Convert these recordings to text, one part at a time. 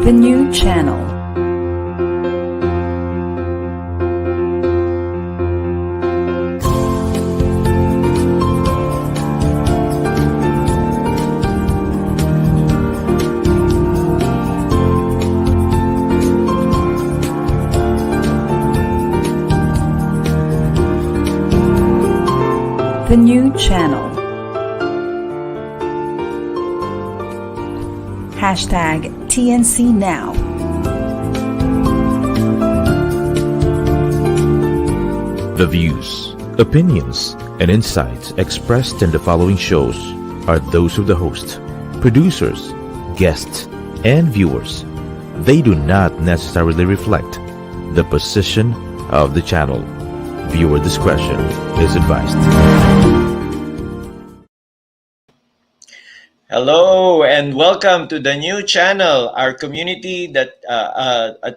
The new channel. The new channel. Hashtag TNC Now. The views, opinions, and insights expressed in the following shows are those of the host, producers, guests, and viewers. They do not necessarily reflect the position of the channel. Viewer discretion is advised. Hello and welcome to the new channel, our community that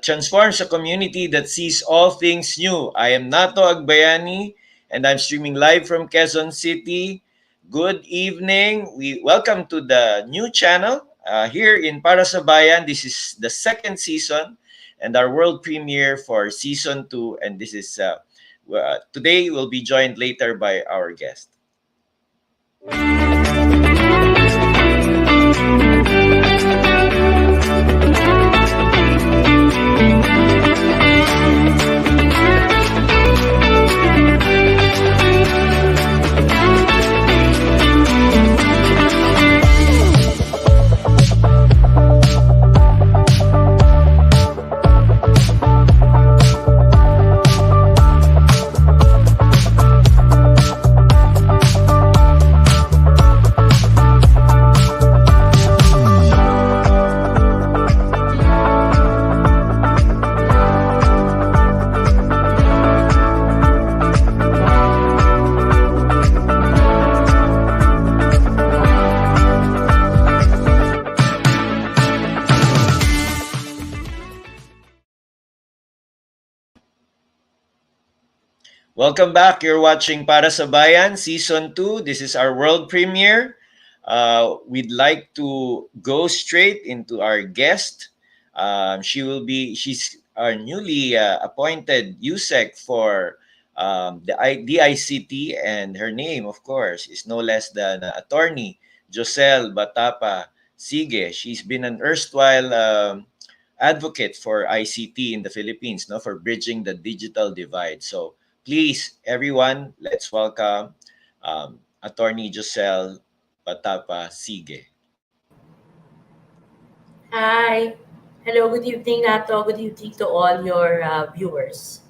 transforms a community that sees all things new. I am Nato Agbayani and I'm streaming live from Quezon City. Good evening. We welcome to the new channel here in Para sa Bayan. This is the second season and our world premiere for season 2. And this is today we'll be joined later by our guest. Welcome back. You're watching Para sa Bayan Season 2. This is our world premiere. We'd like to go straight into our guest. She's our newly appointed USEC for the DICT, and her name, of course, is no less than Attorney Jocelle Batapa-Sigue. She's been an erstwhile advocate for ICT in the Philippines, no, for bridging the digital divide. So please, everyone, let's welcome Attorney Jocelle Batapa-Sigue. Hi. Hello, good evening, Nato. Good evening to all your viewers.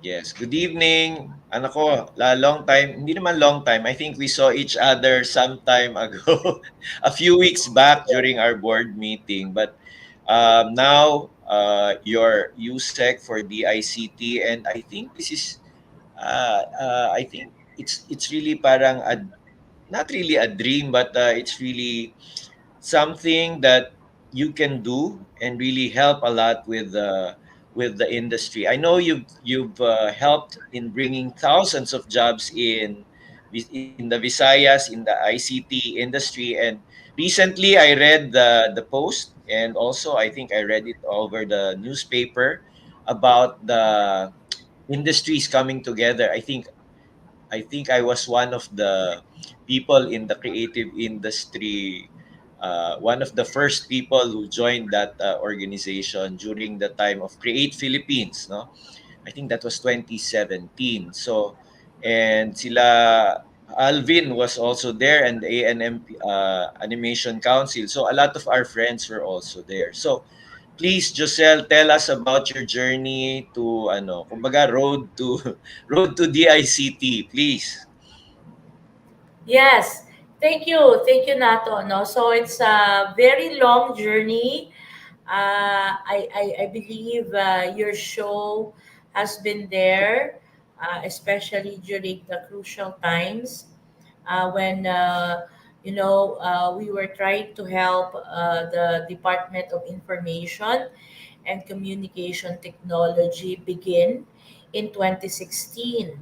Yes, good evening. Anak ko, long time, hindi naman long time. I think we saw each other some time ago, a few weeks back during our board meeting. But now you're USEC for DICT, and I think this is I think it's really parang not really a dream, but it's really something that you can do and really help a lot with the industry. I know you've helped in bringing thousands of jobs in the Visayas in the ICT industry, and recently I read the post, and also I think I read it over the newspaper about the industries coming together. I think I was one of the people in the creative industry, one of the first people who joined that organization during the time of Create Philippines, no? I think that was 2017. So, and sila Alvin was also there, and the ANM Animation Council. So a lot of our friends were also there. So please, Jocelle, tell us about your journey to kumbaga road to road to DICT, please. Yes, thank you, Nato. No, so it's a very long journey. I believe your show has been there, especially during the crucial times when we were trying to help the Department of Information and Communication Technology begin in 2016.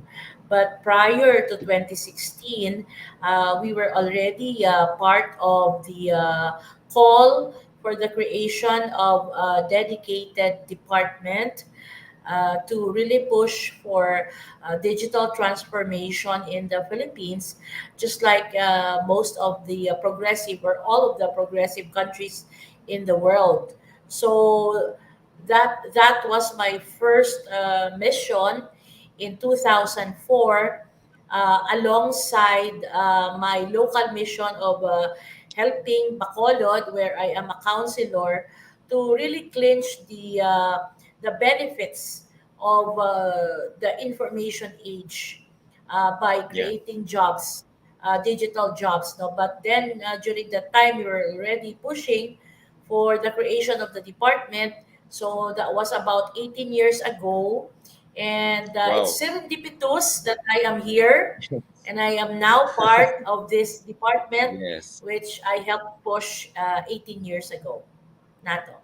But prior to 2016, we were already part of the call for the creation of a dedicated department to really push for digital transformation in the Philippines, just like most of the progressive or all of the progressive countries in the world. So that was my first mission in 2004, alongside my local mission of helping Bacolod, where I am a counselor, to really clinch the benefits of the information age by Yeah. creating jobs, digital jobs. No, but then during that time, we were already pushing for the creation of the department. So that was about 18 years ago, and it's Wow. serendipitous that I am here, and I am now part of this department, Yes. which I helped push 18 years ago. Nato.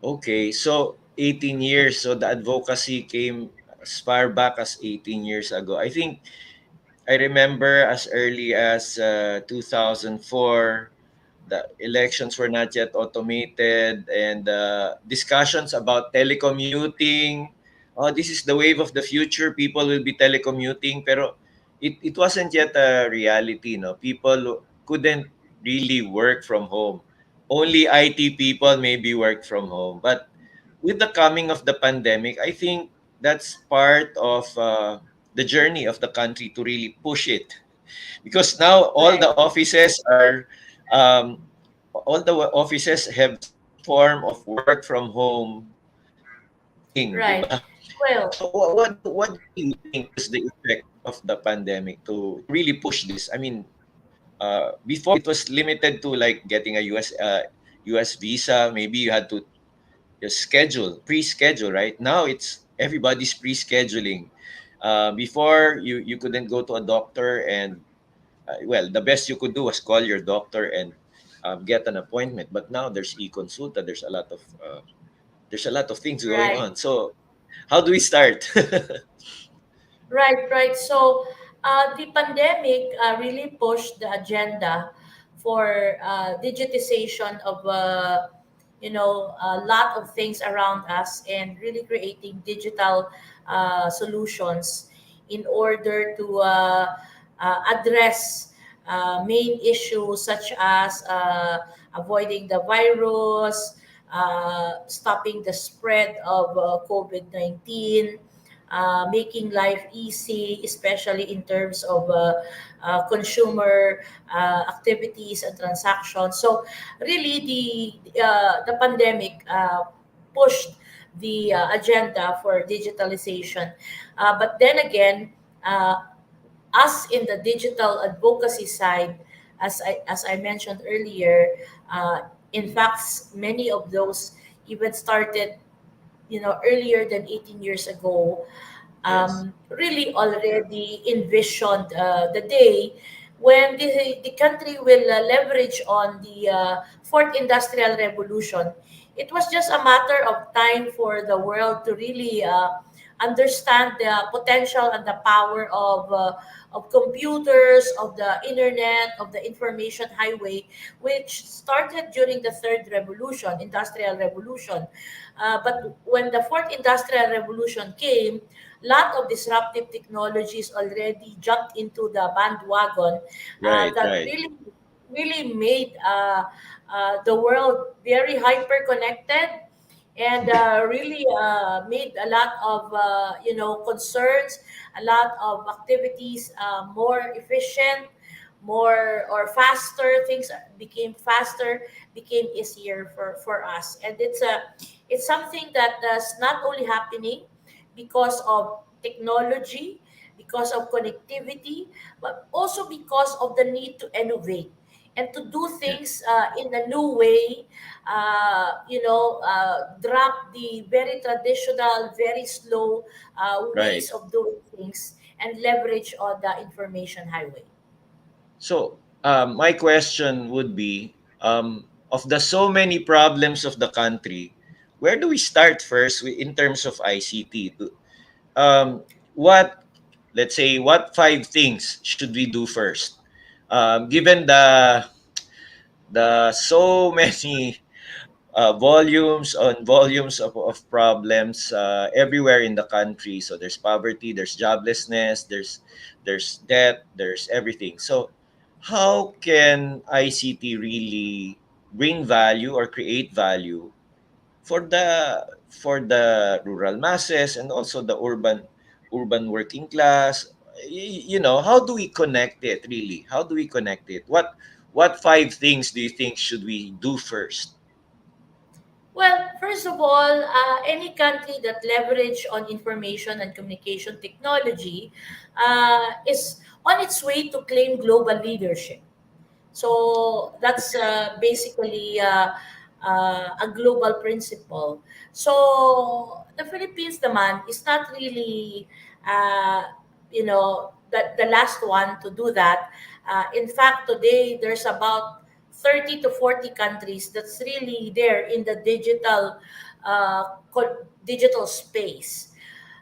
Okay. So 18 years. So the advocacy came as far back as 18 years ago. I think I remember as early as 2004, the elections were not yet automated, and discussions about telecommuting. Oh, this is the wave of the future. People will be telecommuting. Pero it wasn't yet a reality. No? People couldn't really work from home. Only IT people maybe work from home. But with the coming of the pandemic, I think that's part of the journey of the country to really push it, because now Correct. um, all the offices have some form of work from home thing, di Right. ba? Well, So what do you think is the effect of the pandemic to really push this? I mean, before it was limited to like getting a US visa. Maybe you had to just pre-schedule, right? Now it's everybody's pre-scheduling. Before you couldn't go to a doctor, and well, the best you could do was call your doctor and get an appointment. But now there's e-consulta. There's a lot of things going right. on. So how do we start? Right, right. So the pandemic really pushed the agenda for digitization of a lot of things around us, and really creating digital solutions in order to address main issues such as avoiding the virus, stopping the spread of COVID 19, making life easy, especially in terms of consumer activities and transactions. So, really, the pandemic pushed the agenda for digitalization. But then again, uh, us in the digital advocacy side, as I mentioned earlier, in fact, many of those even started earlier than 18 years ago, Yes. really already envisioned the day when the country will leverage on the fourth industrial revolution. It was just a matter of time for the world to really understand the potential and the power of computers, of the internet, of the information highway, which started during the third revolution, industrial revolution. But when the fourth industrial revolution came, lot of disruptive technologies already jumped into the bandwagon Right. that Right. really made the world very hyper connected, and really made a lot of concerns, a lot of activities more efficient, more or faster. Things became faster, became easier for us, and it's something that is not only happening because of technology, because of connectivity, but also because of the need to innovate and to do Yeah. things in a new way, drop the very traditional, very slow Right. ways of doing things and leverage on the information highway. So my question would be, of the so many problems of the country, where do we start first in terms of ICT? Um, what, let's say, what five things should we do first? Given the so many volumes on volumes of problems everywhere in the country. So there's poverty, there's joblessness, there's debt, there's everything. So how can ICT really bring value or create value for the rural masses and also the urban working class? How do we connect it really? How do we connect it? What five things do you think should we do first? Well, first of all, any country that leverage on information and communication technology is on its way to claim global leadership. So that's basically a global principle. So the Philippines, naman, is not really, the last one to do that. In fact, today there's about 30 to 40 countries that's really there in the digital space. Mhm.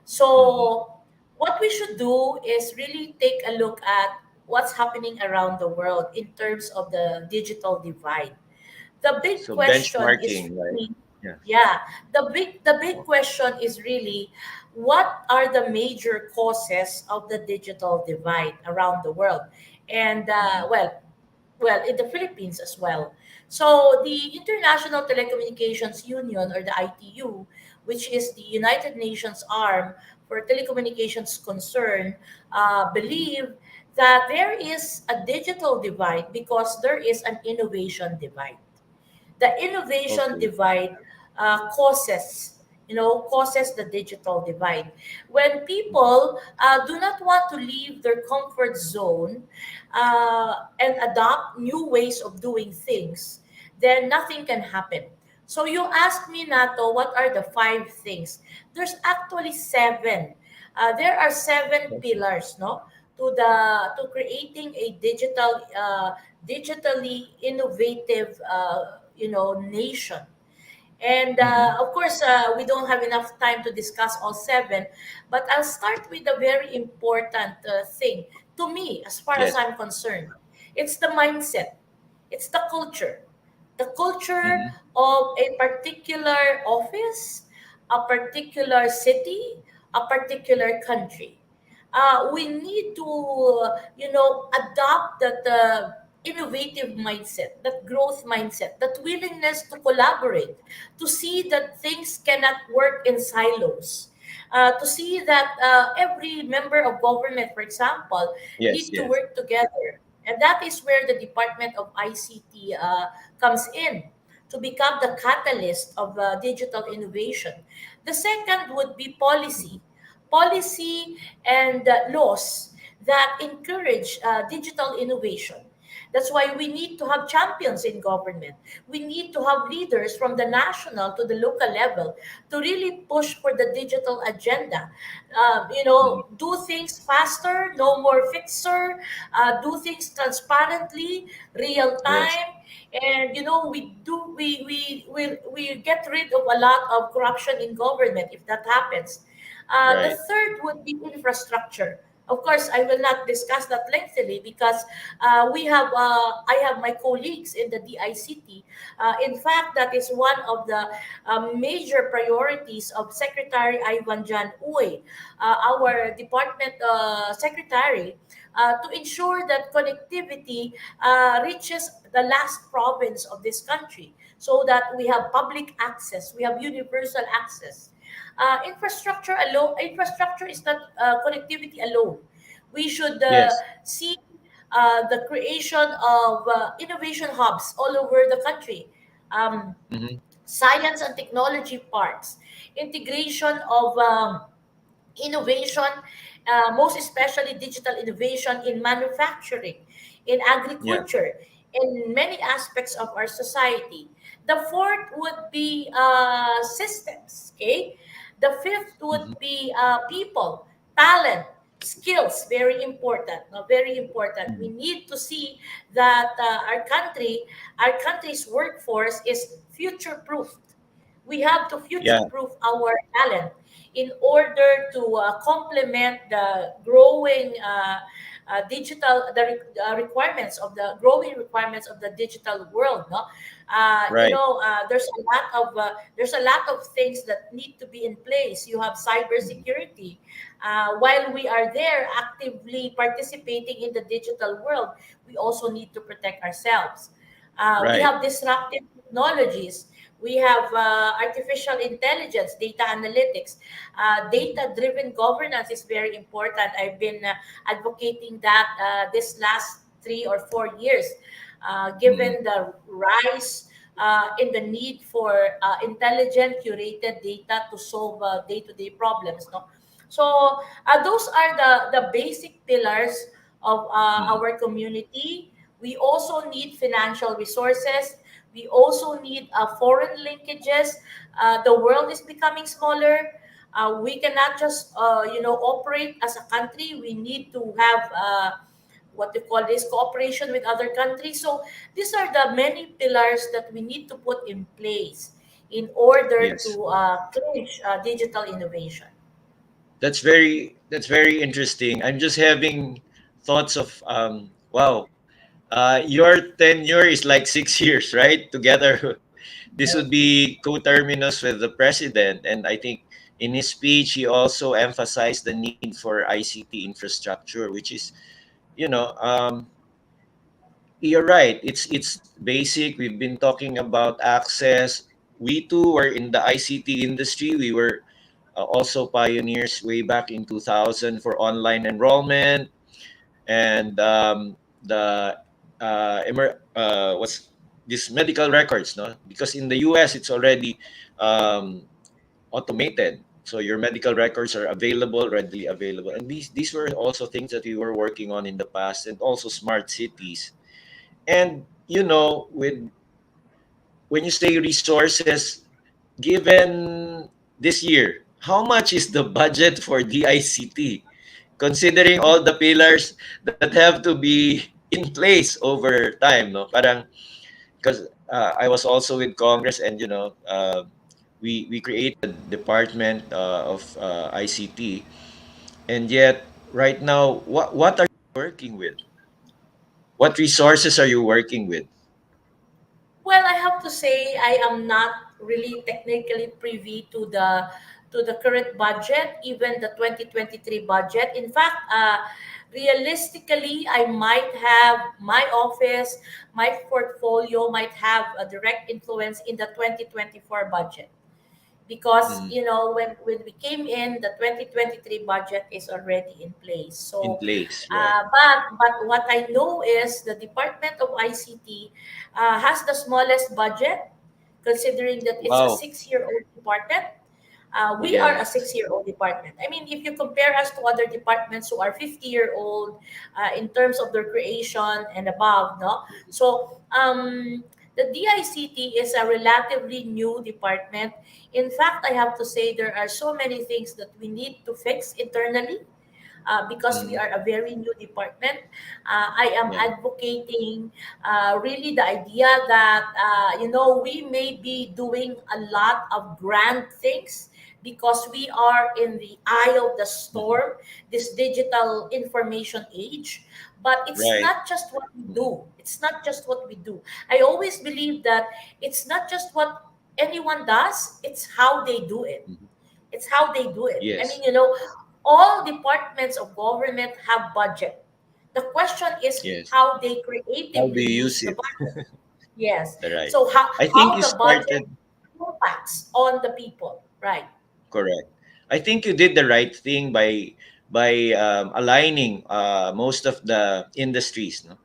So what we should do is really take a look at what's happening around the world in terms of the digital divide. The big So question is benchmarking, right? really, Yeah. yeah, the big question is really, what are the major causes of the digital divide around the world? And Mhm. well, in the Philippines as well. So the International Telecommunications Union, or the ITU, which is the United Nations arm for telecommunications concern, believe that there is a digital divide because there is an innovation divide. The innovation Okay. divide causes the digital divide when people do not want to leave their comfort zone and adopt new ways of doing things. Then nothing can happen. So you asked me, Nato, what are the five things? There's actually seven. There are seven Okay. pillars, no, to creating a digitally innovative nation. And Mhm. of course, we don't have enough time to discuss all seven, but I'll start with a very important thing to me, as far as Yes. I'm concerned. It's the mindset, it's the culture Mhm. of a particular office, a particular city, a particular country. We need to, adopt that innovative mindset, that growth mindset, that willingness to collaborate, to see that things cannot work in silos. To see that every member of government, for example, Yes, need to yes. work together. And that is where the Department of ICT comes in to become the catalyst of digital innovation. The second would be Mhm. policy and laws that encourage digital innovation. That's why we need to have champions in government. We need to have leaders from the national to the local level to really push for the digital agenda. Mhm. Do things faster, no more fixer, do things transparently, real Yes. time, and we get rid of a lot of corruption in government if that happens. The Right. third would be infrastructure. Of course, I will not discuss that lengthily because I have my colleagues in the DICT. In fact, that is one of the major priorities of Secretary Ivan Jan Uy, our department secretary, to ensure that connectivity reaches the last province of this country, so that we have public access, we have universal access. Infrastructure is not connectivity alone. We should Yes. see the creation of innovation hubs all over the country. Um, Mhm. Science and technology parks, integration of innovation, most especially digital innovation in manufacturing, in Yeah. agriculture, in many aspects of our society. The fourth would be systems, okay? The fifth would Mhm. be people, talent, skills, very important, no, very important. We Mhm. need to see that our country's workforce is future proof. We have to future Yeah. proof our talent in order to complement the growing requirements of the growing requirements of the digital world. No, Right. there's a lot of things that need to be in place. You have cybersecurity. While we are there actively participating in the digital world, we also need to protect ourselves. We Right. have disruptive technologies. We have artificial intelligence, data analytics, data-driven governance is very important. I've been advocating that this last 3 or 4 years, Mm-mm. given the rise in the need for intelligent, curated data to solve day-to-day problems. No, so those are the basic pillars of Mm-mm. our community. We also need financial resources. We also need foreign linkages. The world is becoming smaller. We cannot just operate as a country. We need to have what they call this cooperation with other countries. So these are the many pillars that we need to put in place in order Yes. to clinch digital innovation. That's very interesting. I'm just having thoughts of wow. Your tenure is like 6 years, right? Together, this would be co-terminus with the president, and I think in his speech he also emphasized the need for ICT infrastructure, which is, you know, you're right. It's basic. We've been talking about access. We too were in the ICT industry. We were also pioneers way back in 2000 for online enrollment and the what's this medical records, no? Because in the US it's already um, automated. So your medical records are available, readily available. And these were also things that we were working on in the past, and also smart cities. And with when you say resources, given this year, how much is the budget for DICT? Considering all the pillars that have to be in place over time, no? Parang because I was also with Congress, and we created department of ICT, and yet right now, what are you working with? What resources are you working with? Well, I have to say I am not really technically privy to the current budget, even the 2023 budget. In fact, realistically, I might have my office, my portfolio might have a direct influence in the 2024 budget, because Mm, when we came in, the 2023 budget is already in place. in So place, right? but what I know is the Department of ICT has the smallest budget, considering that it's a Wow. 6-year-old department. We are a Yes. 6-year-old department. I mean, if you compare us to other departments who are 50-year-old in terms of their creation and above, no? So the DICT is a relatively new department. In fact, I have to say there are so many things that we need to fix internally because we Mm, are a very new department. I am yeah. advocating really the idea that we may be doing a lot of grand things because we are in the eye of the Mhm. storm, this digital information age. But it's Right. not just what we Mhm. do. It's not just what we do. I always believe that it's not just what anyone does, it's how they do it. Mhm. It's how they do it. I Yes. mean, all departments of government have budget. The question is Yes. how they How do creatively you use use the it? budget. Yes. Right. So I think how you the budget started impacts on the people, right? correct. I think you did the right thing by aligning most of the industries, no?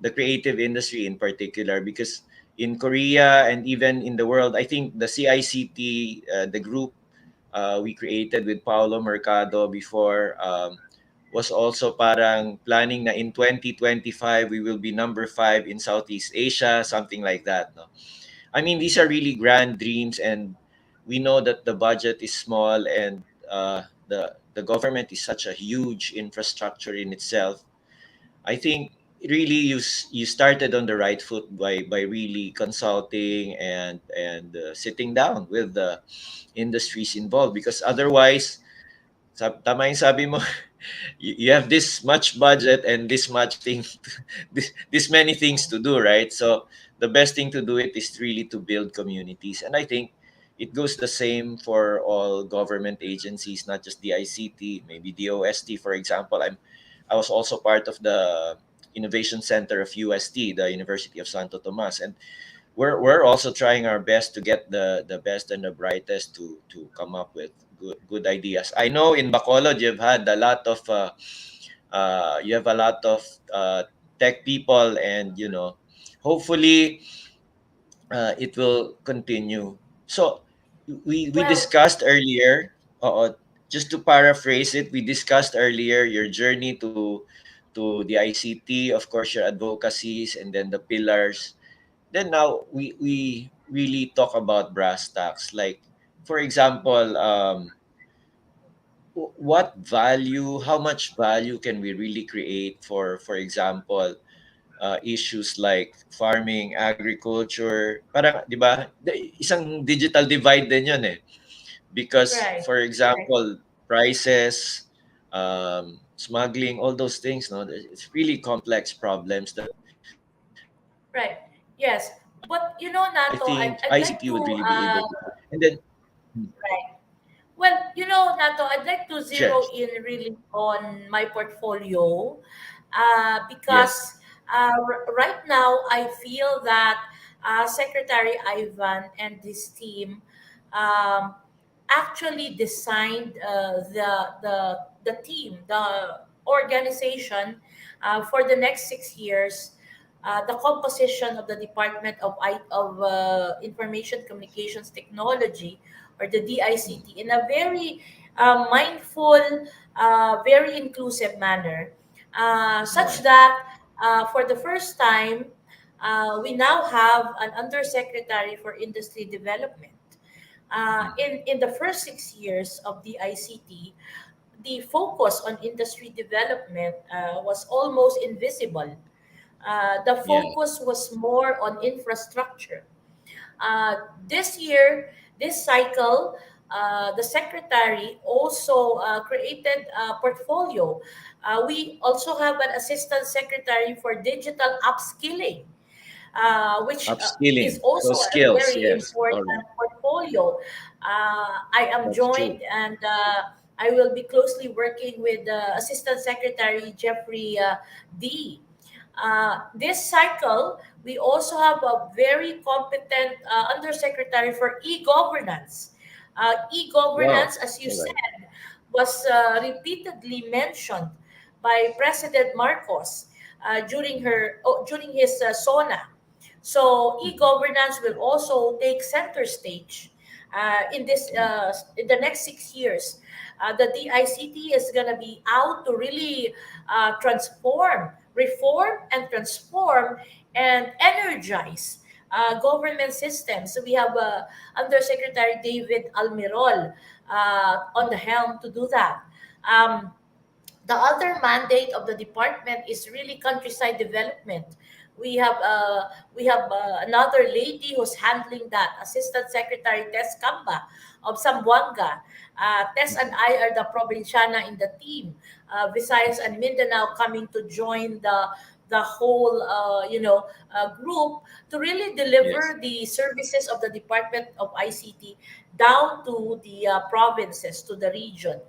The creative industry in particular, because in Korea and even in the world, I think the CICT, the group we created with Paolo Mercado before, was also parang planning na in 2025 we will be number 5 in Southeast Asia, something like that. No, I mean these are really grand dreams, and we know that the budget is small, and the government is such a huge infrastructure in itself. I think really you started on the right foot by really consulting and sitting down with the industries involved, because otherwise tama yung sabi mo, you have this much budget and this much thing, this many things to do, right? So the best thing to do it is really to build communities, and I think it goes the same for all government agencies, not just the ICT, maybe the OST, for example. I was also part of the innovation center of UST, the University of Santo Tomas, and we're also trying our best to get the best and the brightest to come up with good ideas. I know in Bacolod you've had a lot of you have a lot of tech people, and hopefully it will continue. So we Well, discussed earlier, just to paraphrase it, we discussed earlier your journey to the ICT, of course your advocacies, and then the pillars. Then now we really talk about brass tacks. Like, for example, what value, how much value can we really create for example, issues like farming, agriculture, parang 'di ba? Isang digital divide din 'yon eh. Because right, for example, prices, smuggling, all those things, no, it's really complex problems that right. Yes. But I Nato, think I'd ICT like would to really be able to. And then right. Well, Nato, I'd like to share. zero in really on my portfolio, Yes. because right now I feel that Secretary Ivan and his team um, actually designed the team, the organization for the next 6 years. The composition of the Department of Information Communications Technology, or the DICT, in a very mindful, very inclusive manner, such Yeah. that for the first time, we now have an undersecretary for industry development. In the first 6 years of the ICT, the focus on industry development was almost invisible. The Yeah. focus was more on infrastructure. This year, this cycle, the secretary also created a portfolio. We also have an assistant secretary for digital upskilling, which is Upskilling. So also a skills, very yes. All important right. portfolio. I am That's true. joined, and I will be closely working with Assistant Secretary Jeffrey D. This cycle, we also have a very competent undersecretary for e-governance. Wow. E-governance, as you All right. said, was repeatedly mentioned by President Marcos during his SONA. So Mhm. e-governance will also take center stage Yeah. in the next 6 years. The DICT is going to be out to really reform, and transform and energize government systems. So we have Undersecretary David Almirol on the helm to do that. Um, the other mandate of the department is really countryside development. We have another lady who's handling that, Assistant Secretary Tess Camba of Zamboanga. Tess and Mhm. I are the provinciana in the team. Visayas and Mindanao coming to join the whole group to really Yes. deliver the services of the Department of ICT down to the provinces, to the region.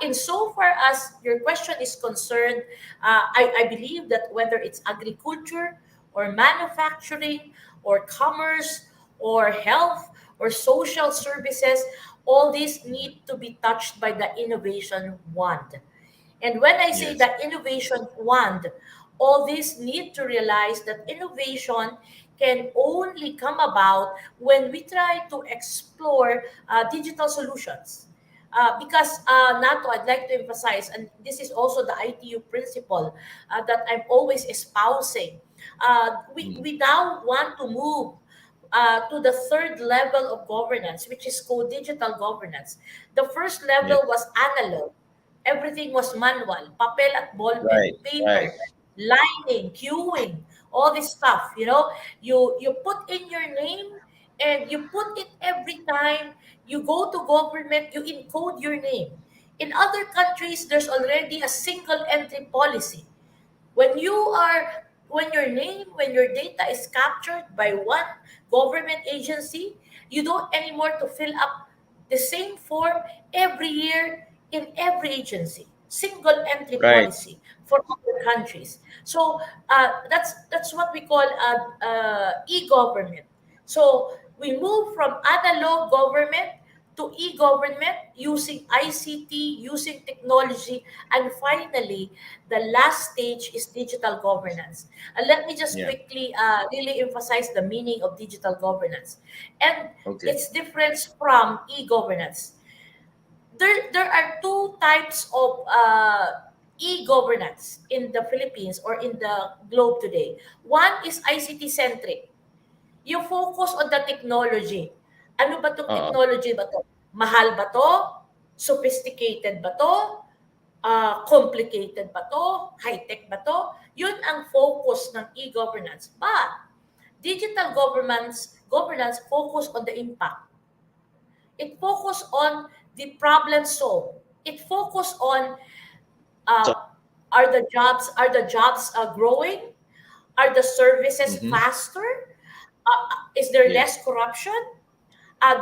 Insofar as your question is concerned, I believe that whether it's agriculture or manufacturing or commerce or health or social services, all these need to be touched by the innovation wand. And when I say Yes. that innovation wand, all these need to realize that innovation can only come about when we try to explore digital solutions. Because NATO, I'd like to emphasize, and this is also the ITU principle that I'm always espousing. Mm. We now want to move to the third level of governance, which is called digital governance. The first level Yes. was analog. Everything was manual, papel at ballpen, Right. Right. paper, lining, queuing, all this stuff. You put in your name, and you put it every time you go to government. You encode your name. In other countries, there's already a single entry policy. When you are when your data is captured by one government agency, you don't anymore to fill up the same form every year in every agency. Single entry Right. policy for other countries. So that's what we call e-government. So we move from analog government to e-government using ICT, using technology, and finally, the last stage is digital governance. And let me just Yeah. quickly really emphasize the meaning of digital governance and Okay. its difference from e-governance. There are two types of e-governance in the Philippines or in the globe today. One is ICT centric. You focus on the technology. Ano ba itong Oo. technology ba to? Mahal ba to? Sophisticated ba to? Complicated ba to? High-tech ba to? Yun ang focus ng e-governance. But digital governance focus on the impact. It focus on the problem solved. It focus on So, uh, are the jobs growing? Are the services mhm. faster? Is there Yes. less corruption?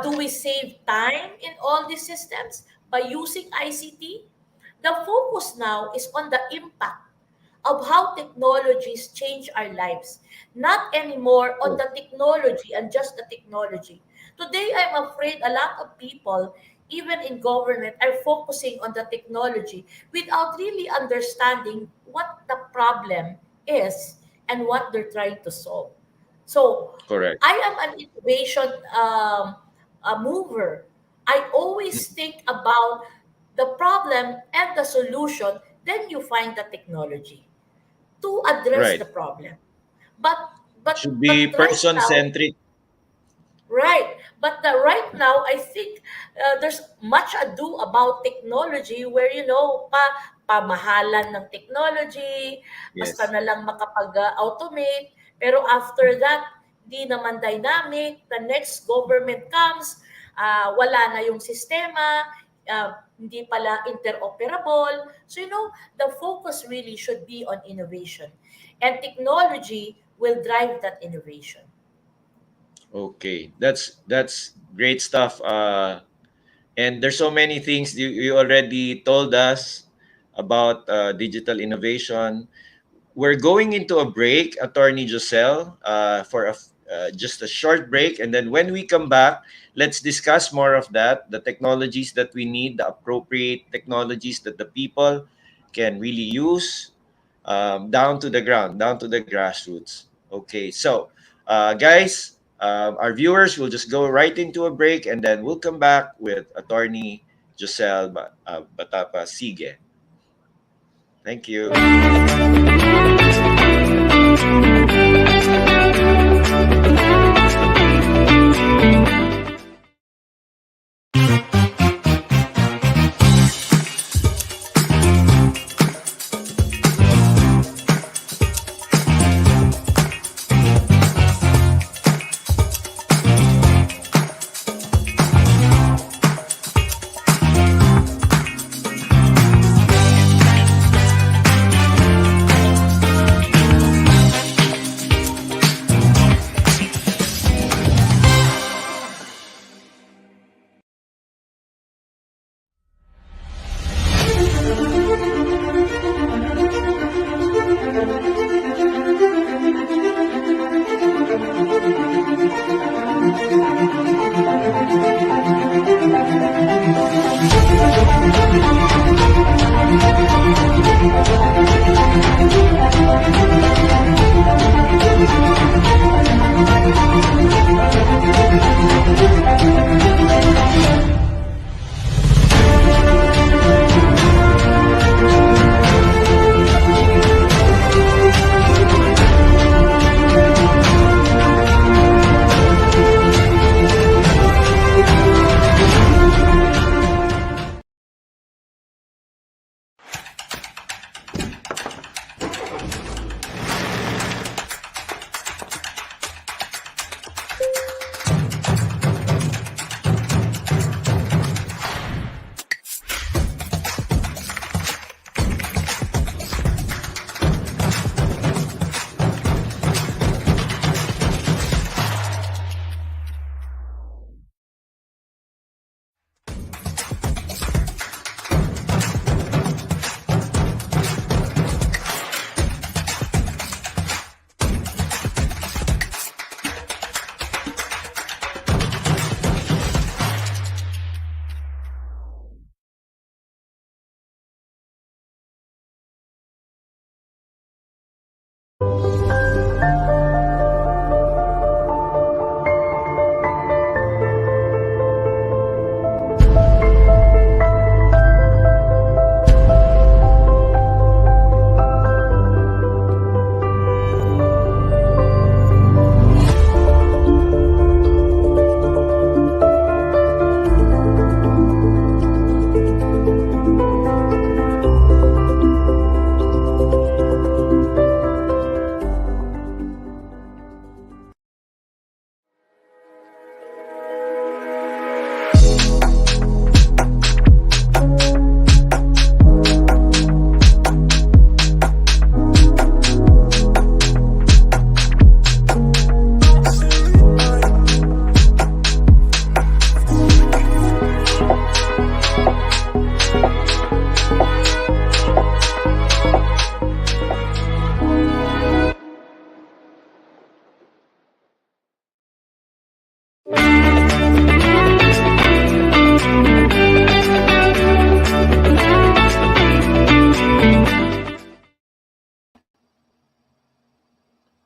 Do we save time in all these systems by using ICT? The focus now is on the impact of how technologies change our lives, not anymore on Oh, the technology and just the technology. Today, I'm afraid a lot of people, even in government, are focusing on the technology without really understanding what the problem is and what they're trying to solve. So, correct. I am an innovation a mover. I always think about the problem and the solution, then you find the technology to address Right. the problem. But Should but be right now, person-centric. right. But right now, I think there's much ado about technology where, pamahalan ng technology, basta Yes. na lang makapag-automate. Pero after that, di naman dynamic. The next government comes, wala na yung sistema, hindi pala interoperable. So, the focus really should be on innovation. And technology will drive that innovation. Okay. That's great stuff. And there's so many things you already told us about digital innovation. We're going into a break, Attorney Jocelle, for just a short break. And then when we come back, let's discuss more of that, the technologies that we need, the appropriate technologies that the people can really use, down to the ground, down to the grassroots. Okay, so guys, our viewers will just go right into a break and then we'll come back with Attorney Jocelle Batapa-Sigue. Thank you.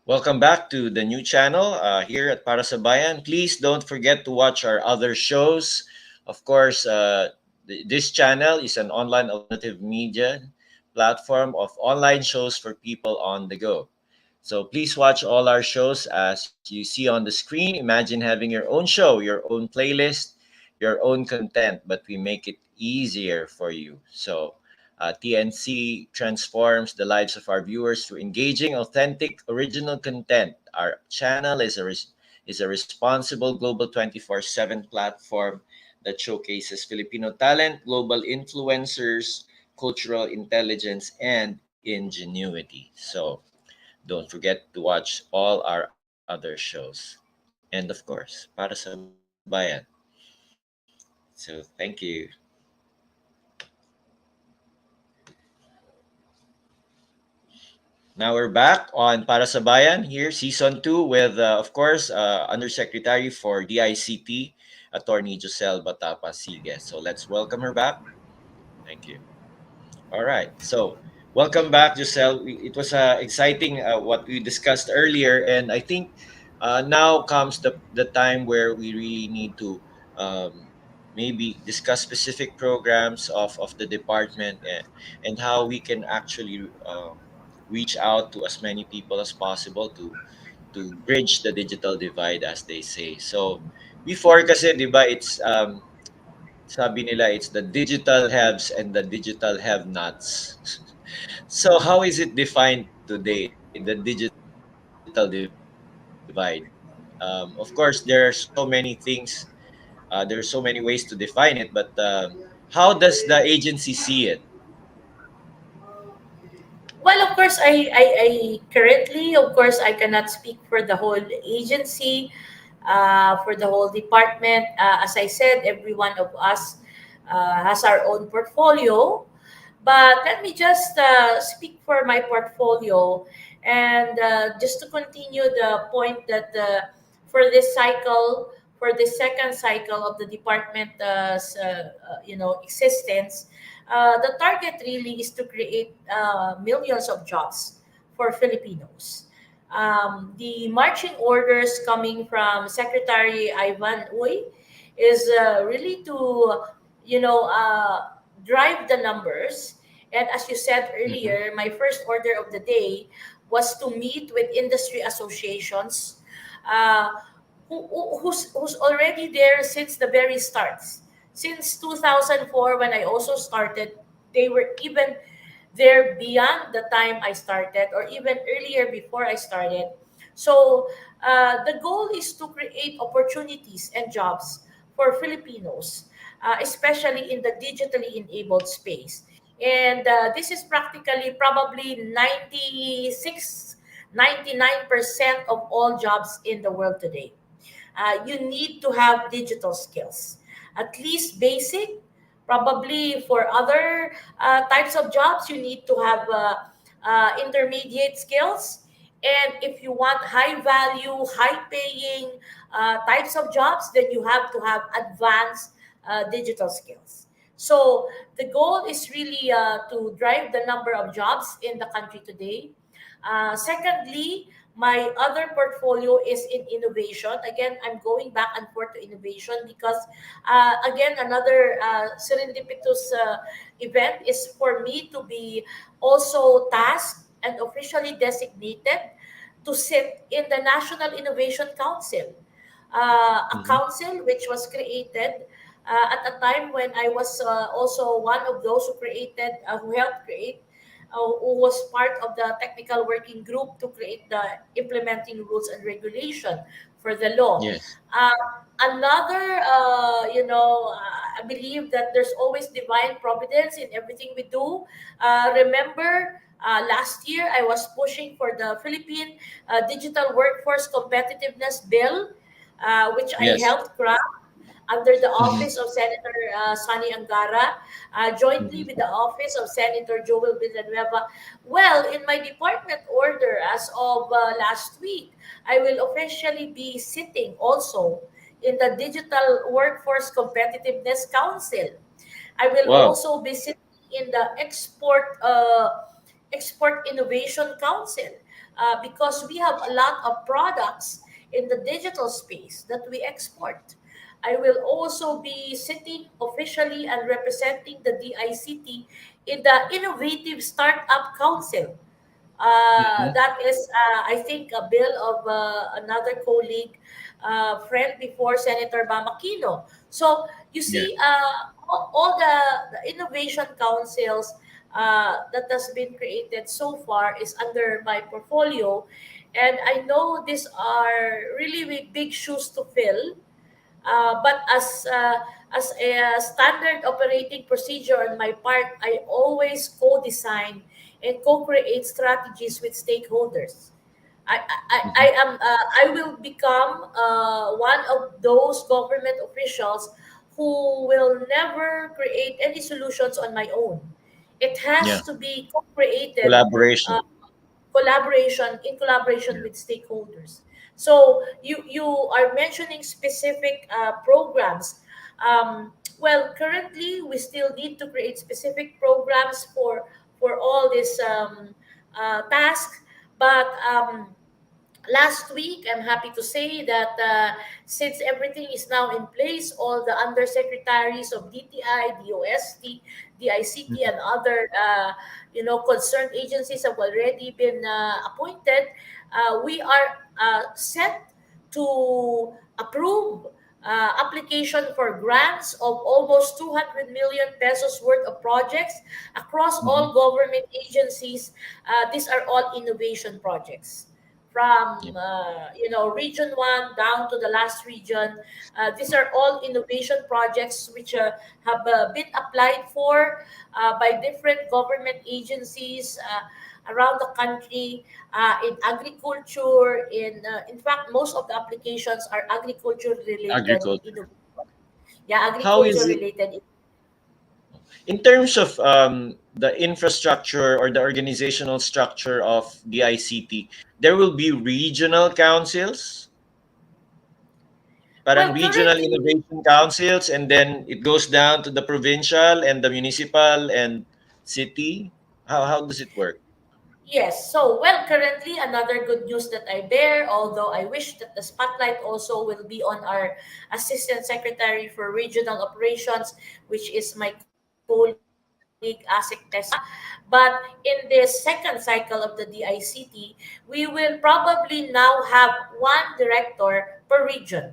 Welcome back to the new channel here at Para sa Bayan. Please don't forget to watch our other shows. Of course, this channel is an online alternative media platform of online shows for people on the go. So please watch all our shows as you see on the screen. Imagine having your own show, your own playlist, your own content, but we make it easier for you. So TNC transforms the lives of our viewers through engaging, authentic, original content. Our channel is a responsible global 24/7 platform that showcases Filipino talent, global influencers, cultural intelligence, and ingenuity. So don't forget to watch all our other shows. And of course, Para sa Bayan. So thank you. Now we're back on Para sa Bayan here, season 2 with, of course, Undersecretary for DICT, Attorney Jocelle Batapa-Sigue. So let's welcome her back. Thank you. All right. So, welcome back, Giselle. It was exciting what we discussed earlier, and I think now comes the time where we really need to maybe discuss specific programs of the department, and how we can actually reach out to as many people as possible to bridge the digital divide, as they say. So, before kasi, di ba, it's sabi nila it's the digital haves and the digital have-nots. So how is it defined today, the digital divide? Of course, there are so many things, there are so many ways to define it, but how does the agency see it? Well, of course, I currently, of course, I cannot speak for the whole agency, for the whole department. As I said, every one of us has our own portfolio. But let me just speak for my portfolio, and just to continue the point that for this cycle, for the second cycle of the department's existence, the target really is to create millions of jobs for Filipinos. The marching orders coming from Secretary Ivan Uy is really to, you know, drive the numbers. And as you said Mhm. earlier, my first order of the day was to meet with industry associations uh, who's already there since the very starts. Since 2004, when I also started, they were even there beyond the time I started, or even earlier before I started. So the goal is to create opportunities and jobs for Filipinos, especially in the digitally enabled space. And this is practically probably 99% of all jobs in the world today. You need to have digital skills, at least basic. Probably for other types of jobs, you need to have intermediate skills. And if you want high value, high paying types of jobs, then you have to have advanced digital skills. So the goal is really to drive the number of jobs in the country today. Secondly, my other portfolio is in innovation. Again, I'm going back and forth to innovation because, again, another serendipitous event is for me to be also tasked and officially designated to sit in the National Innovation Council, a Mhm. council which was created at a time when I was also one of those who helped create, who was part of the technical working group to create the implementing rules and regulation for the law. Yes. Another, I believe that there's always divine providence in everything we do. Remember, last year I was pushing for the Philippine Digital Workforce Competitiveness Bill, which I Yes. helped craft under the Mhm. office of Senator Sani Angara, jointly Mhm. with the office of Senator Joel Villanueva. Well, in my department order as of last week, I will officially be sitting also in the Digital Workforce Competitiveness Council. I will Wow. also be sitting in the Export Innovation Council because we have a lot of products in the digital space that we export. I will also be sitting officially and representing the DICT in the Innovative Startup Council. Mhm. That is, I think, a bill of another colleague, friend before, Senator Bamakino. So you Yeah. see, all the innovation councils that has been created so far is under my portfolio, and I know these are really big shoes to fill. But as a standard operating procedure on my part, I always co-design and co-create strategies with stakeholders. I Mhm. am I will become one of those government officials who will never create any solutions on my own. It has Yeah. to be co-created, uh, Collaboration. in collaboration Yeah. with stakeholders. So you are mentioning specific programs. Well, currently we still need to create specific programs for all this task, but last week, I'm happy to say that since everything is now in place, all the undersecretaries of DTI, DOST, DICT, and other concerned agencies have already been appointed. We are set to approve application for grants of almost 200 million pesos worth of projects across Mhm. all government agencies. These are all innovation projects Yeah. from region 1 down to the last region. These are all innovation projects which have been applied for by different government agencies around the country, in agriculture. In fact, most of the applications are agriculture related Agriculture. innovation. Yeah, How agriculture is it related. in terms of the infrastructure or the organizational structure of the ICT? There will be regional councils, parang Well, regional currently, innovation councils, and then it goes down to the provincial and the municipal and city. How does it work? yes. So, well, currently, another good news that I bear, although I wish that the spotlight also will be on our Assistant Secretary for Regional Operations, which is my colleague, ASIC But in this second cycle of the DICT, we will probably now have one director per region.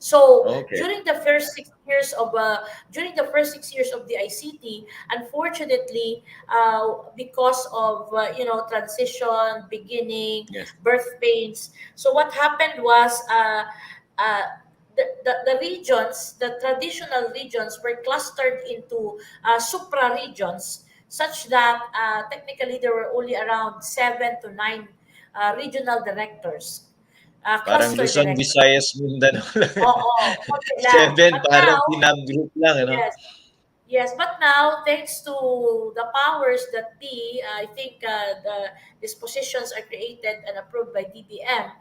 So Okay. during the first 6 years of the ICT, unfortunately, because of transition, beginning, Yes. birth pains. So what happened was uh, the regions, the traditional regions, were clustered into supra regions, such that technically there were only around 7 to 9 regional directors, Parang cluster Luzon, directors. Visayas, Mindanao lang. Oo, konti lang. Seven, But parang now, pinag-group lang, ano? yes, yes, but now, thanks to the powers that be, I think these positions are created and approved by DBM.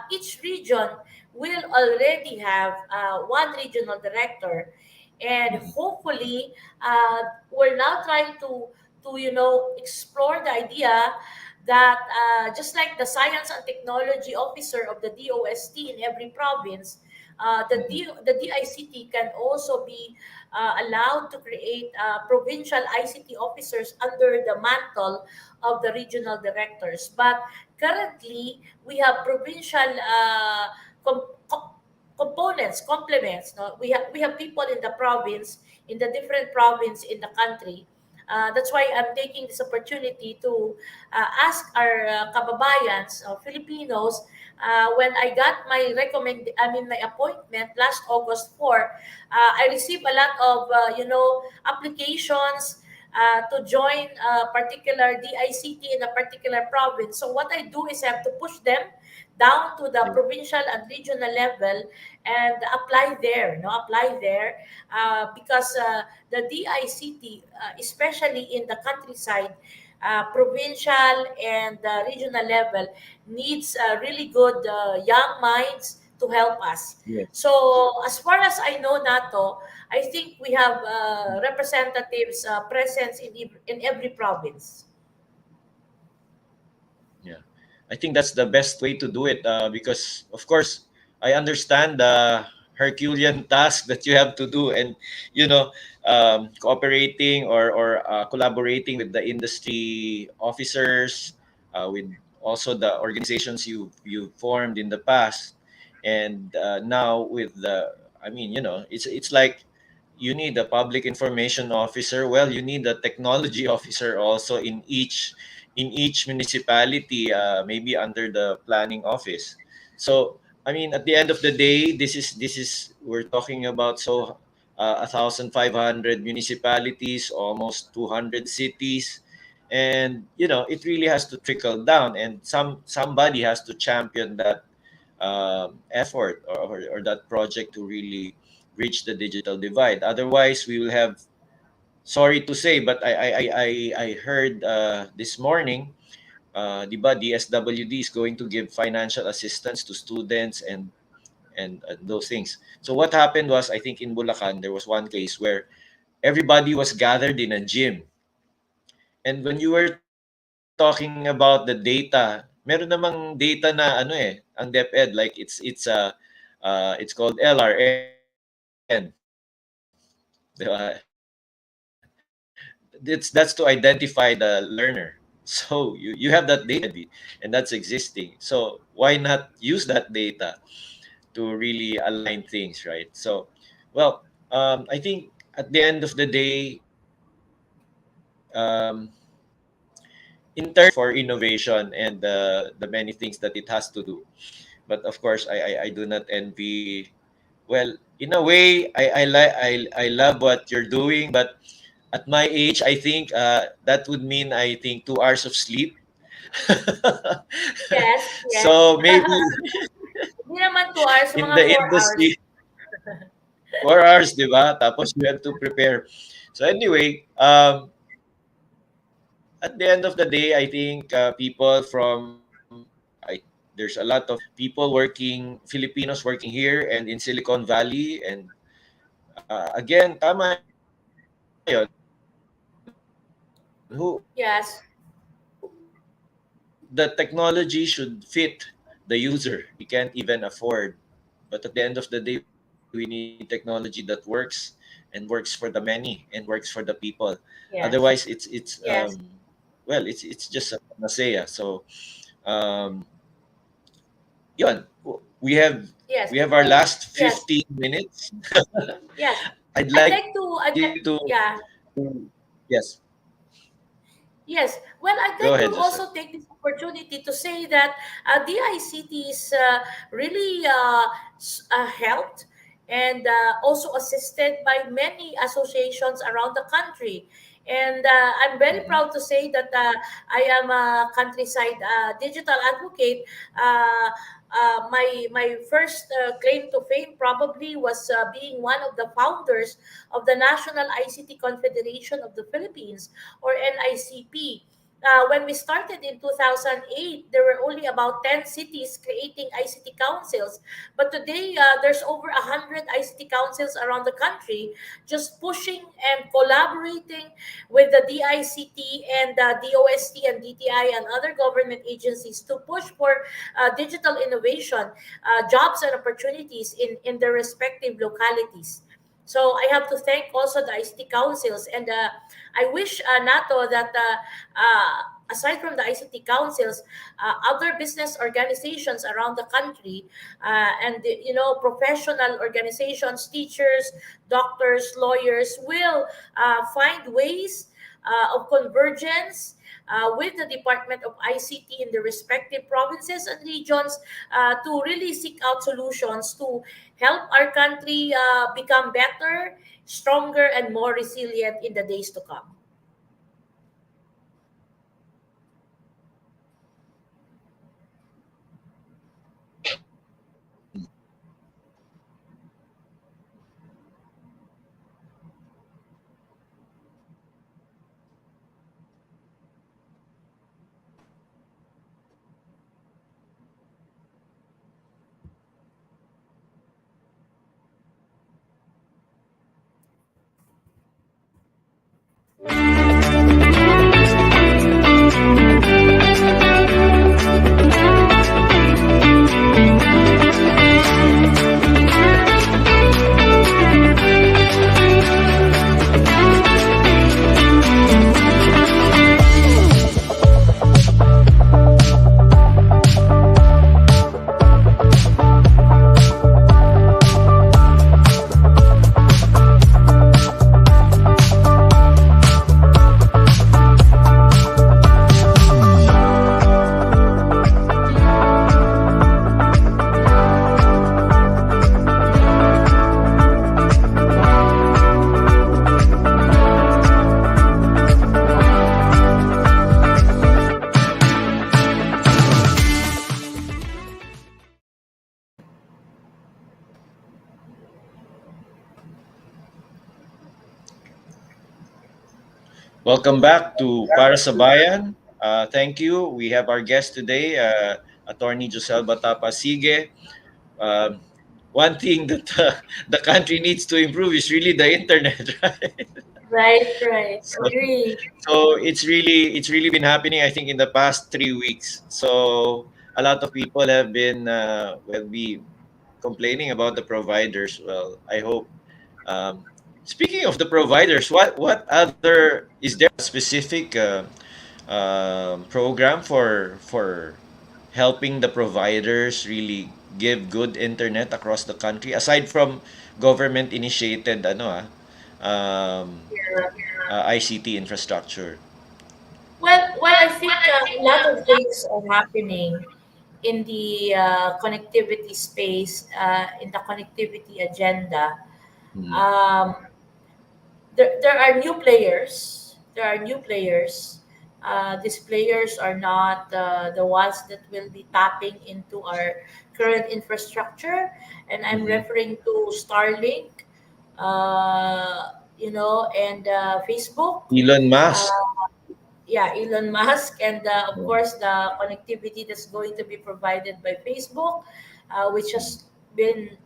Each region will already have one regional director, and Mhm. hopefully, we're now trying to explore the idea that just like the science and technology officer of the DOST in every province, Mhm. the DICT can also be allowed to create provincial ICT officers under the mantle of the regional directors. But currently, we have provincial com- com- components, complements. No? We have people in the province, in the different province in the country. That's why I'm taking this opportunity to ask our kababayans, Filipinos, when I got my appointment last August 4, I received a lot of applications to join a particular DICT in a particular province. So what I do is I have to push them down to the Yeah. provincial and regional level and apply there, because the DICT, especially in the countryside, provincial and regional level, needs really good young minds, to help us. Yes. So as far as I know, Nato, I think we have representatives presence in every province. Yeah, I think that's the best way to do it, because, of course, I understand the Herculean task that you have to do, and you know, cooperating or collaborating with the industry officers, with also the organizations you formed in the past, and now with the, I mean, it's like you need a public information officer. Well, you need a technology officer also in each municipality, maybe under the planning office. So, I mean, at the end of the day, this is we're talking about, 1,500 municipalities, almost 200 cities, and it really has to trickle down, and somebody has to champion that effort, or that project to really bridge the digital divide. Otherwise, we will have, sorry to say, but I heard this morning, di ba, DSWD is going to give financial assistance to students, and those things. So what happened was, I think in Bulacan there was one case where everybody was gathered in a gym, and when you were talking about the data, meron namang data na ano ang DepEd, like it's called LRN, di ba? That's to identify the learner. So you have that data already, and that's existing. So why not use that data to really align things, right? So, well, I think at the end of the day, in terms of for innovation and the many things that it has to do, but of course, I do not envy. Well, in a way, I love what you're doing, but at my age, I think that would mean, I think, 2 hours of sleep. Yes, yes. So maybe Hindi naman 2 hours, in mga the 4 hours. industry, 4 hours, di ba? Tapos you have to prepare. So anyway, at the end of the day, I think people there's a lot of people Filipinos working here and in Silicon Valley, and again, tama yun. Yes, The technology should fit the user. We can't even afford. But at the end of the day, we need technology that works, and works for the many, and works for the people. Otherwise, yes, it's yes, well, it's just a panacea. So, um, yun, we have yes. we have our Well, last yes, 15 minutes. yes. I'd I'd like like you to, to, yeah. yes, Yes, well, I'd go like ahead, to Joseph. also take this opportunity to say that DICT is really helped and also assisted by many associations around the country. And I'm very Mhm. proud to say that I am a countryside digital advocate. My first claim to fame probably was being one of the founders of the National ICT Confederation of the Philippines, or NICP. When we started in 2008, there were only about 10 cities creating ICT councils. But today, there's over 100 ICT councils around the country, just pushing and collaborating with the DICT and DOST and DTI and other government agencies to push for digital innovation, jobs and opportunities in their respective localities. So I have to thank also the ICT councils, and I wish, Nato, that aside from the ICT councils, other business organizations around the country, and professional organizations, teachers, doctors, lawyers will find ways of convergence with the Department of ICT in the respective provinces and regions to really seek out solutions to help our country become better, stronger, and more resilient in the days to come. Welcome back to Para sa Bayan. Thank you. We have our guest today, Attorney Jocelle Batapa-Sigue. Um, One thing that the country needs to improve is really the internet, right? Right, right. So, Agree. so it's really been happening. I think in the past 3 weeks. So a lot of people have been will be complaining about the providers. Well, I hope. Um, Speaking of the providers, what other is there a specific program for helping the providers really give good internet across the country aside from government initiated um, Yeah. ICT infrastructure. Well, I think a lot of things are happening in the connectivity space, in the connectivity agenda. Mm. Um, there are new players. There are new players. These players are not the ones that will be tapping into our current infrastructure, and I'm Mhm. referring to Starlink, and Facebook. Elon Musk. Uh, yeah, Elon Musk, and of Yeah. course the connectivity that's going to be provided by Facebook, which has been,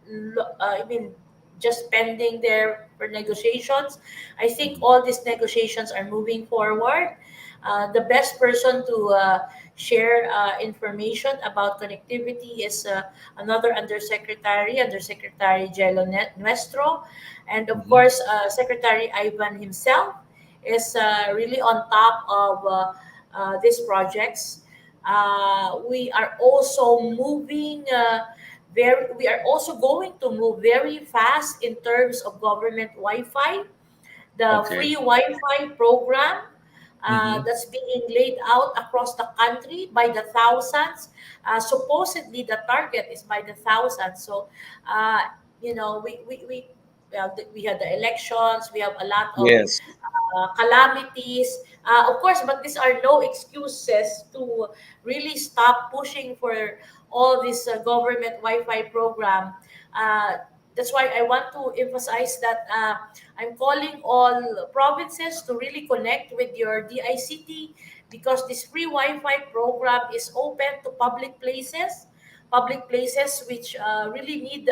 I mean, just pending there for negotiations. I think Mhm. all these negotiations are moving forward. The best person to share information about connectivity is another Undersecretary Jello Nuestro, and of Mhm. course Secretary Ivan himself is really on top of these projects. We are also moving we are also going to move very fast in terms of government Wi-Fi, the Okay. free Wi-Fi program Mhm. that's being laid out across the country by the thousands. Supposedly, the target is by the thousands. So, uh, we had the elections. We have a lot of Yes. calamities. Of course, but these are no excuses to really stop pushing for all this government Wi-Fi program. Uh, that's why I want to emphasize that I'm calling all provinces to really connect with your DICT, because this free Wi-Fi program is open to public places which really need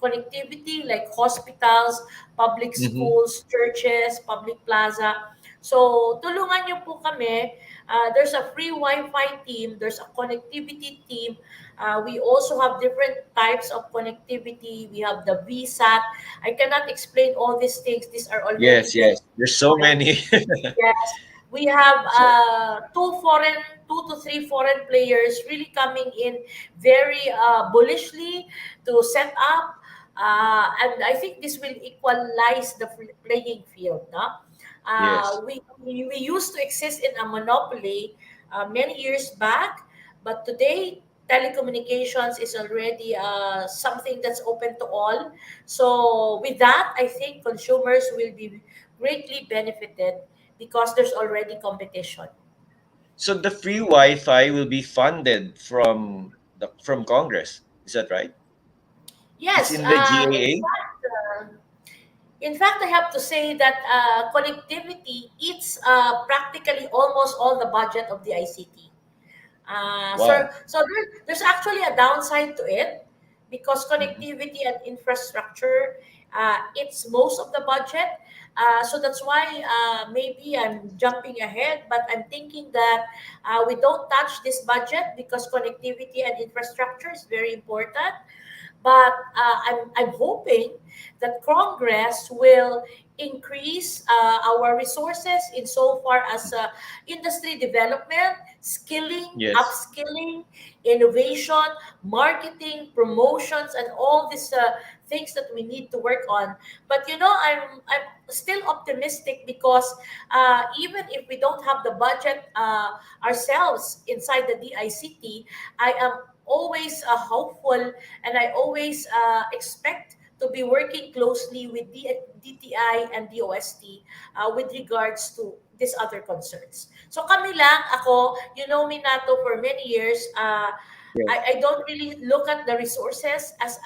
connectivity, like hospitals, public Mhm. schools, churches, public plaza. So tulungan niyo po kami. There's a free Wi-Fi team, there's a connectivity team. We also have different types of connectivity. We have the VSAT. I cannot explain all these things. These are already Yes, being yes. There's so deployed. many. Yes, we have So, two to three foreign players really coming in very bullishly to set up, and I think this will equalize the playing field. No? yes. We used to exist in a monopoly many years back, but today telecommunications is already something that's open to all. So with that, I think consumers will be greatly benefited because there's already competition. So the free Wi-Fi will be funded from Congress. Is that right? It's Yes, in the GAA? in fact, I have to say that connectivity eats practically almost all the budget of the ICT. Wow. So there's actually a downside to it, because Mhm. connectivity and infrastructure, it's most of the budget. So that's why maybe I'm jumping ahead, but I'm thinking that we don't touch this budget because connectivity and infrastructure is very important. But I'm hoping that Congress will increase our resources in so far as industry development, skilling, Yes. upskilling, innovation, marketing, promotions, and all these things that we need to work on. But I'm still optimistic because even if we don't have the budget ourselves inside the DICT, I am always hopeful, and I always expect to be working closely with DTI and DOST with regards to these other concerns. So kami lang, ako, you know me, Nato, for many years, Yes. I don't really look at the resources as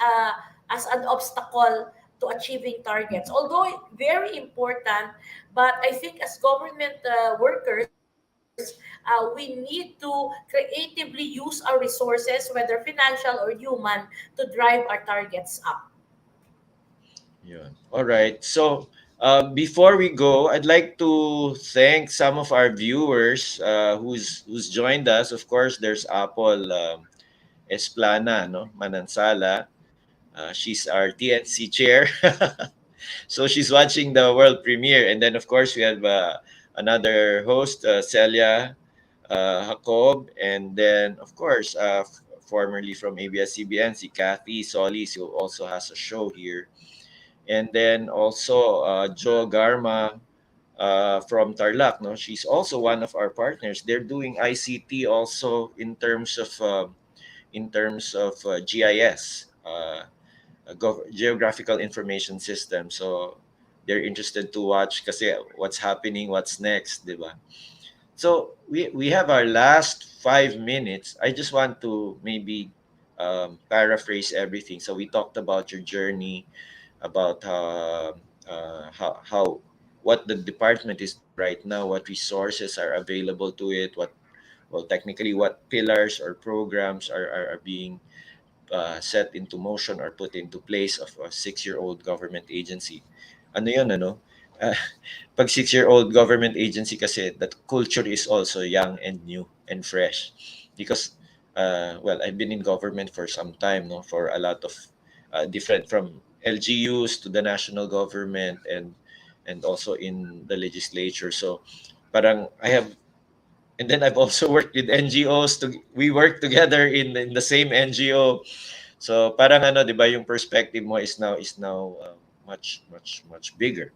an obstacle achieving targets. Although very important, but I think as government workers, we need to creatively use our resources, whether financial or human, to drive our targets up. Yeah. All right. So before we go, I'd like to thank some of our viewers who's joined us. Of course, there's Apple Esplana, no, Manansala. She's our TNC chair. So she's watching the world premiere. And then, of course, we have another host, Celia Jacob. And then, of course, formerly from ABS-CBN, si Kathy Solis, who also has a show here. And then also Joe Garma from Tarlac. No, she's also one of our partners. They're doing ICT also in terms of GIS. Geographical Information System. So they're interested to watch kasi what's happening, what's next, di ba? So we have our last 5 minutes. I just want to maybe paraphrase everything. So we talked about your journey, about how what the department is doing right now, what resources are available to it, what well technically what pillars or programs are being set into motion or put into place of a 6-year-old government agency. Ano yun, ano? Uh, Pag 6-year-old government agency kasi, that culture is also young and new and fresh. Because, well, I've been in government for some time, no? For a lot of different, from LGUs to the national government and also in the legislature. So, parang I have and then I've also worked with NGOs. We work together in the same NGO. So parang ano, 'di ba, yung perspective mo is now much bigger.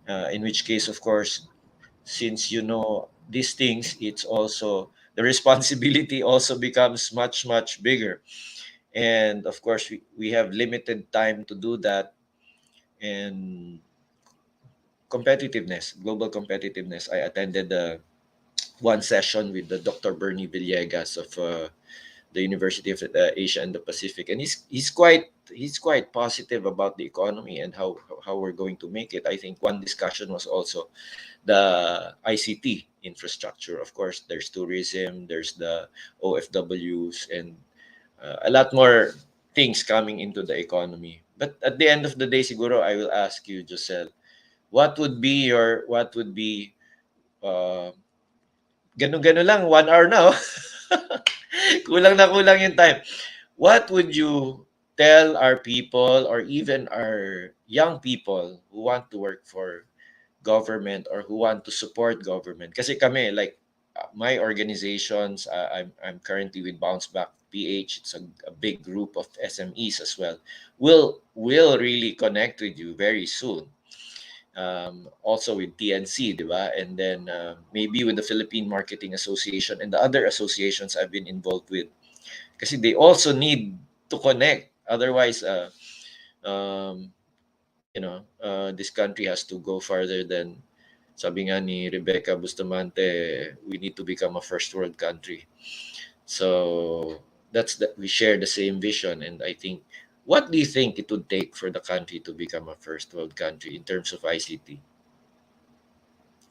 In which case, of course, since you know these things, it's also the responsibility also becomes much bigger. And of course, we have limited time to do that. And competitiveness, global competitiveness. I attended one session with the Dr. Bernie Villegas of the University of Asia and the Pacific, and he's quite positive about the economy and how we're going to make it. I think one discussion was also the ICT infrastructure. Of course, there's tourism, there's the OFWs, and a lot more things coming into the economy. But at the end of the day, siguro I will ask you, Joselle, what would be uh, ganun-ganun lang, 1 hour na, oh. Kulang na kulang yung time. What would you tell our people or even our young people who want to work for government or who want to support government? Kasi kami, like my organizations, I'm currently with Bounce Back PH. It's a big group of SMEs as well. Will really connect with you very soon. Also with TNC, di ba? And then maybe with the Philippine Marketing Association and the other associations I've been involved with. Kasi they also need to connect. Otherwise, um, this country has to go farther than, sabi nga ni Rebecca Bustamante, we need to become a first world country. So we share the same vision, and I think, what do you think it would take for the country to become a first world country in terms of ICT?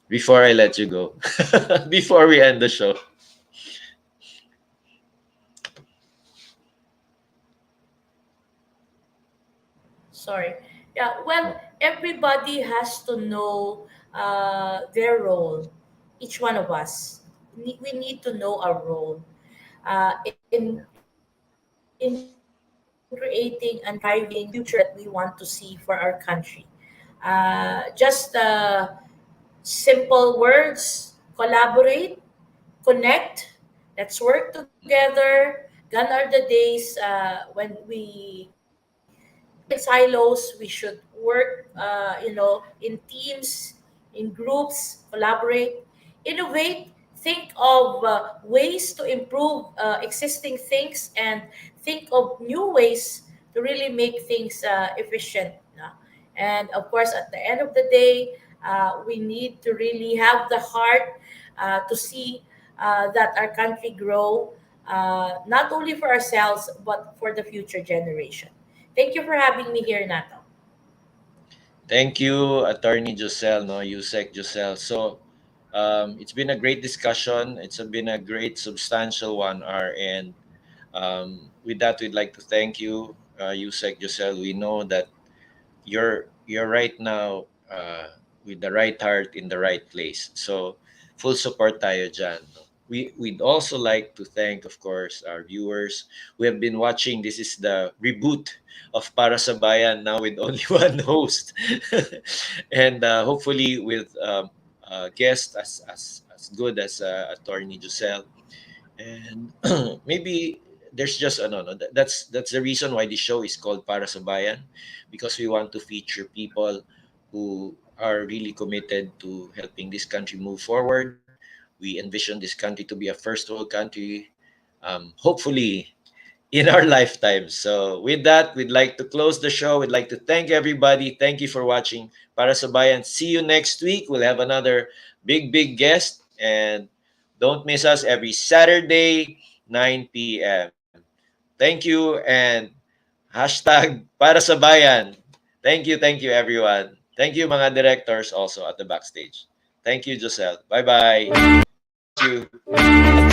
Before I let you go, before we end the show. Sorry. Yeah, well, everybody has to know their role. Each one of us. We need to know our role in creating and driving the future that we want to see for our country. Just simple words: collaborate, connect, let's work together. Gone are the days when we work in silos. We should work, in teams, in groups, collaborate, innovate, think of ways to improve existing things, and think of new ways to really make things efficient. No? And of course, at the end of the day, we need to really have the heart to see that our country grow, not only for ourselves but for the future generation. Thank you for having me here, Nato. Thank you, Attorney Jocelle, no, USEC Jocelle. So, it's been a great discussion. It's been a great substantial one, and with that, we'd like to thank you, USEC Jocelle. We know that you're right now with the right heart in the right place. So full support tayo dyan. No? We'd also like to thank, of course, our viewers. We have been watching. This is the reboot of Para sa Bayan now with only one host, and hopefully with guests as good as Attorney Giselle. And maybe there's just no, that's the reason why the show is called Para sa Bayan, because we want to feature people who are really committed to helping this country move forward. We envision this country to be a first world country, hopefully in our lifetime. So with that, we'd like to close the show. We'd like to thank everybody. Thank you for watching Para sa Bayan. See you next week. We'll have another big guest, and don't miss us every Saturday, 9 p.m. Thank you, and hashtag Para sa Bayan. Thank you everyone. Thank you mga directors also at the backstage. Thank you, Giselle. Bye-bye. God bless you.